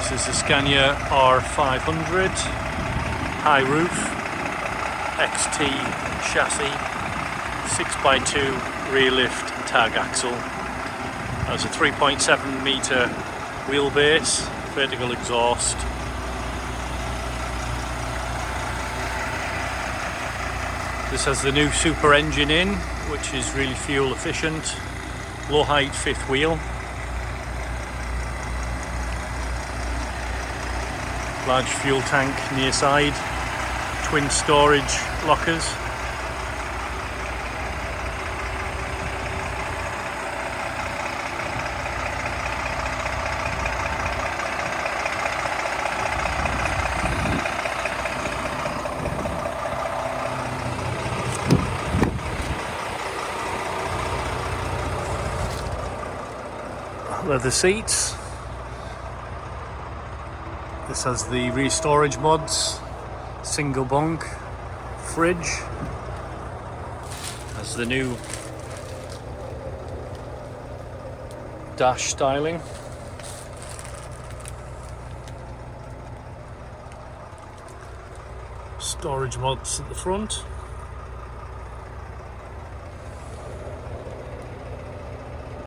This is the Scania R500 high roof XT chassis, 6x2 rear lift tag axle. Has a 3.7 metre wheelbase, vertical exhaust. This has the new super engine in, which is really fuel efficient. Low height fifth wheel. Large fuel tank near side. Twin storage lockers. Leather seats. This has the rear storage mods, single bunk, fridge. Has the new dash styling. Storage mods at the front.